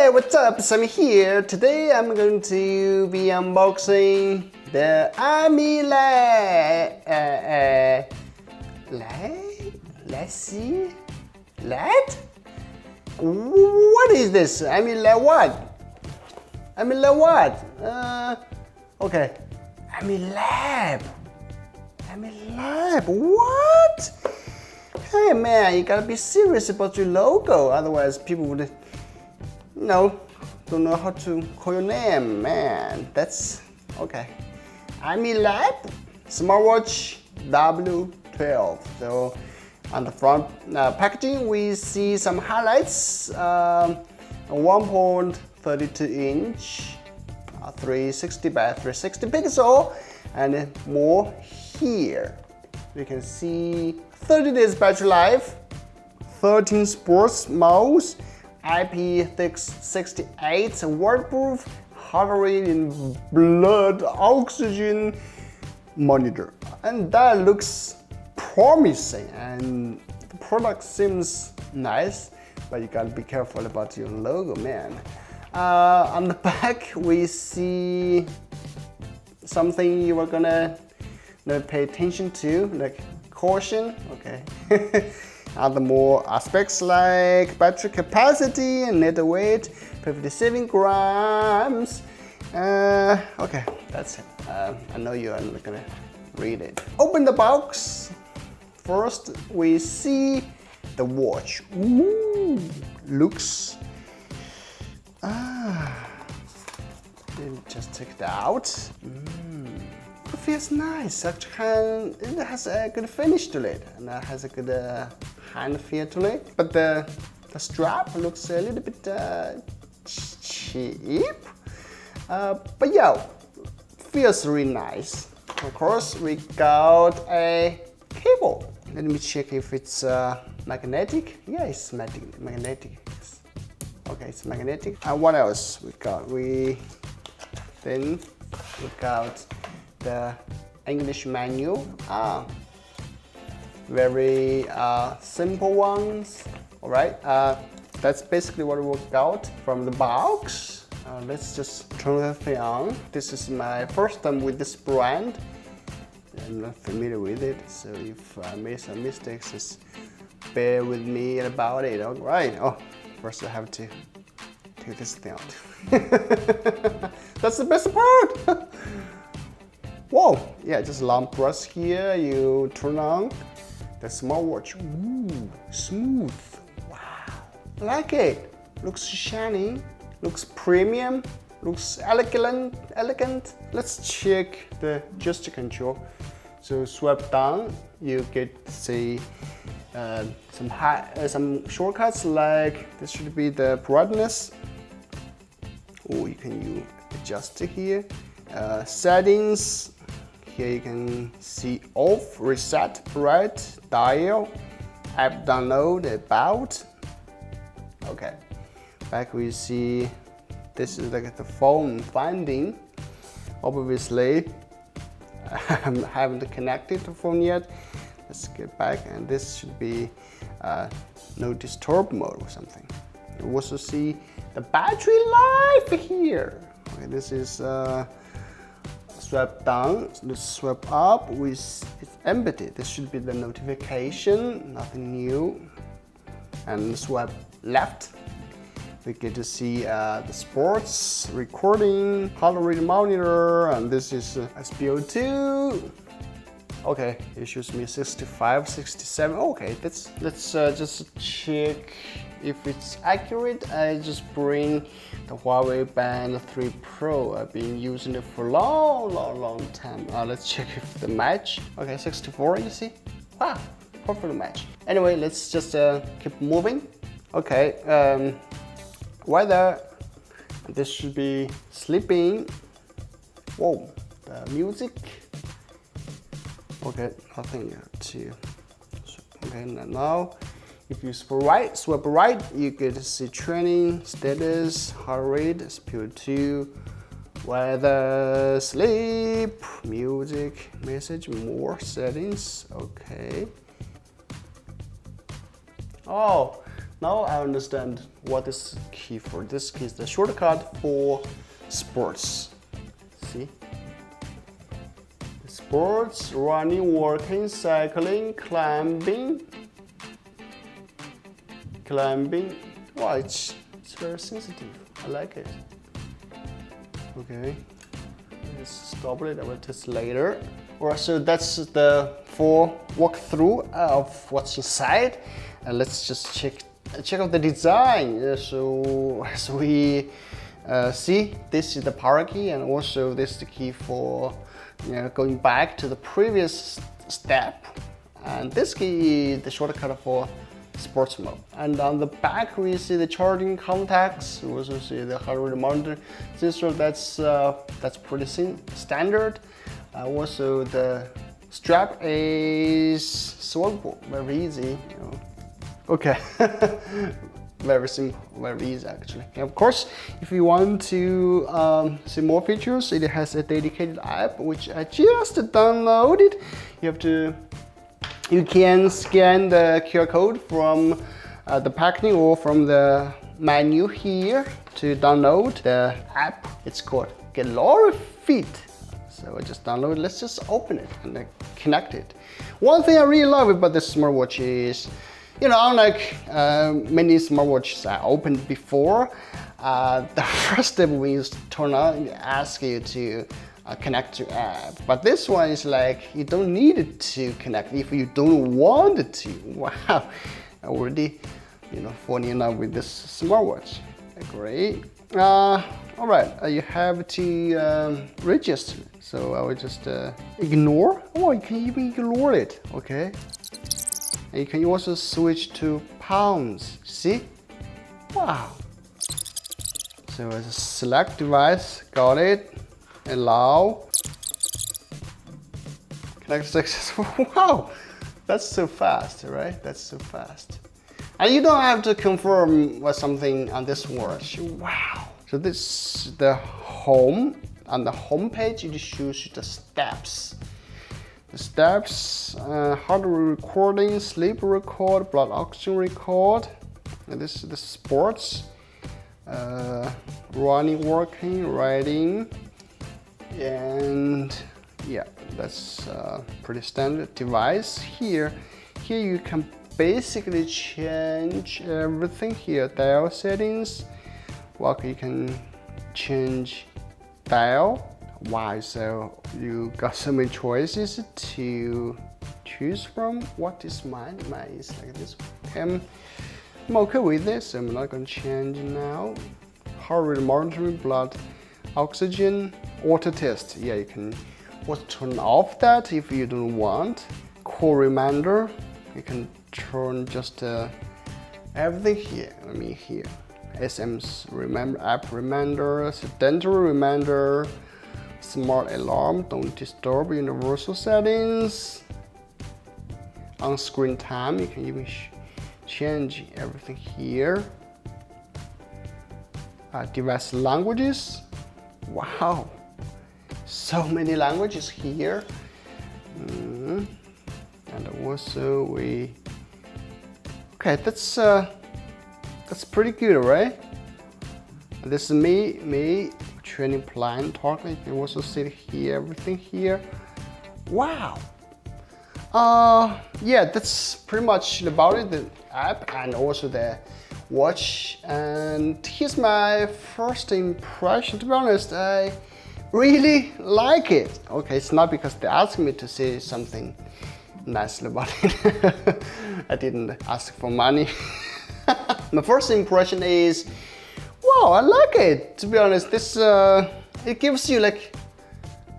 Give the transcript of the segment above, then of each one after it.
Hey, what's up? Sam here. Today I'm going to be unboxing the IMILAB. Let's see. LED? What is this? IMILAB what? IMILAB what? Okay. IMILAB. IMILAB. What? Hey man, you gotta be serious about your logo, otherwise people would, don't know how to call your name, man. That's okay. IMILAB Smartwatch W12. So on the front packaging, we see some highlights: 1.32 inch, 360 by 360 pixel, and more here. You can see 30 days battery life, 13 sports modes, IP68 waterproof, heart rate and blood oxygen monitor. And that looks promising, and the product seems nice, but you gotta be careful about your logo, man. On the back, we see something you are gonna pay attention to, like caution, okay. Other more aspects like battery capacity and net weight, 57 grams. Okay, that's it. I know you are not gonna read it. Open the box. First, we see the watch. Ooh, looks. Let me just take it out. It feels nice. Actually, it has a good finish to it, and it has a good hand feel to it. But the strap looks a little bit cheap. But yeah, feels really nice. Of course, we got a cable. Let me check if it's magnetic. Yeah, it's magnetic. Okay, it's magnetic. And what else we got? Then we got the English manual. Very simple ones. All right, that's basically what we got from the box. Let's just turn the thing on. This is my first time with this brand. I'm not familiar with it, so if I made some mistakes, just bear with me about it. All right. Oh, first I have to take this thing out. That's the best part. Whoa, yeah, just long press here, you turn on the smartwatch. Ooh, smooth. Wow, I like it. Looks shiny, looks premium, looks elegant. Let's check the gesture control. So swipe down, you get to see some shortcuts, like this should be the brightness. Oh, you can adjust it here. Settings. Here you can see off, reset, bright, dial, app download, about. Okay, back we see this is like the phone finding. Obviously, I haven't connected the phone yet. Let's get back, and this should be no disturb mode or something. You also see the battery life here. Okay, this is swipe down, let's swipe up, it's empty. This should be the notification, nothing new. And swipe left, we get to see the sports, recording, heart rate monitor, and this is SpO2. Okay, it shows me 65, 67. Okay, let's just check if it's accurate. I just bring the Huawei Band 3 Pro. I've been using it for a long time. Let's check if the match. Okay, 64, you see? Wow, perfect match. Anyway, let's just keep moving. Okay, weather. This should be sleeping. Whoa, the music. Okay, nothing to. Okay, now if you swipe right, you get to see training, status, heart rate, SpO2, weather, sleep, music, message, more settings. Okay. Oh, Now I understand what this key for. This key is the shortcut for sports. See? Sports, running, walking, cycling, climbing. Wow, it's very sensitive. I like it. Okay. Let's stop it. I will test later. Alright, so that's the full walkthrough of what's inside. And let's just check out the design. So as we see, this is the power key, and also this is the key for going back to the previous step. And this key is the shortcut for sports mode. And on the back we see the charging contacts. We also see the heart rate monitor sensor. That's pretty standard. Also the strap is swallowable, very easy. Okay. Very simple, very easy actually. And of course, if you want to see more features, it has a dedicated app which I just downloaded. You can scan the QR code from the packaging or from the menu here to download the app. It's called Galore Fit. So I just downloaded. Let's just open it and connect it. One thing I really love about this smartwatch is, unlike many smartwatches I opened before, the first step when you turn on, it asks you to connect to app. But this one is like, you don't need it to connect if you don't want it to. Wow, I already, falling in love with this smartwatch. Great. All right, you have to register. So I will just ignore. Oh, you can even ignore it. Okay. And you can also switch to pounds. See? Wow. So as a select device, got it. Allow. Connect successful. Wow, that's so fast, right? That's so fast. And you don't have to confirm what something on this watch. Wow. So this is the home. On the home page, it shows the steps. The steps, heart rate recording, sleep record, blood oxygen record. And this is the sports, running, walking, riding, and yeah, that's a pretty standard device. Here you can basically change everything here. Dial settings. Well, you can change dial. Wow, so you got so many choices to choose from. What is mine? Mine is like this. I'm okay with this, so I'm not gonna change now. Heart rate monitoring, blood oxygen, auto test. Yeah, you can also turn off that if you don't want. Call reminder, you can turn just everything here. Here. SM's remember, app reminder, sedentary reminder, smart alarm, don't disturb, universal settings. On screen time, you can even change everything here. Device languages. Wow, so many languages here. And also okay, that's pretty good, right? This is me training plan talking. You can also see here, everything here. Wow. Yeah, that's pretty much about it, the app and also the watch. And here's my first impression. To be honest, I really like it. Okay, it's not because they asked me to say something nice about it. I didn't ask for money. My first impression is, wow, I like it. To be honest, this it gives you like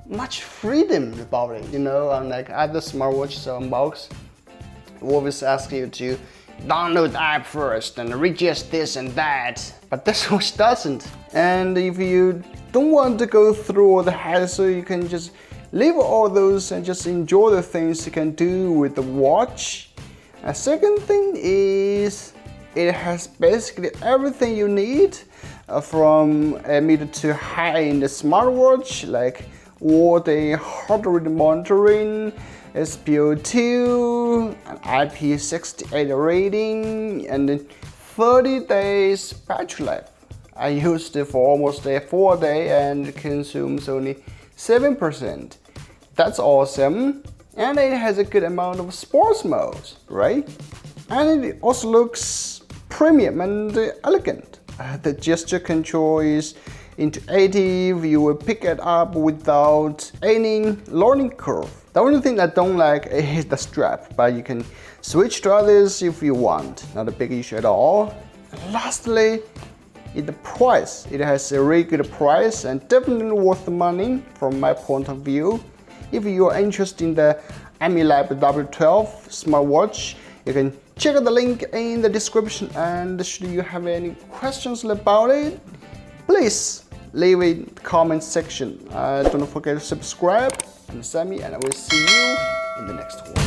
much freedom about it, unlike other smartwatches or unbox. It always ask you to download the app first and register this and that, but this watch doesn't. And if you don't want to go through all the hassle, you can just leave all those and just enjoy the things you can do with the watch. A second thing is, it has basically everything you need from a mid to high-end smartwatch, like all-day heart rate monitoring, SpO2, an IP68 rating, and 30 days battery life. I used it for almost 4 days and consumes only 7%. That's awesome. And it has a good amount of sports modes, right? And it also looks premium and elegant. The gesture control is intuitive. You will pick it up without any learning curve. The only thing I don't like is the strap, but you can switch to others if you want. Not a big issue at all. And lastly, is the price. It has a really good price and definitely worth the money from my point of view. If you are interested in the IMILAB W12 smartwatch, you can check out the link in the description, and should you have any questions about it, please leave it in the comment section. Don't forget to subscribe and send me, and I will see you in the next one.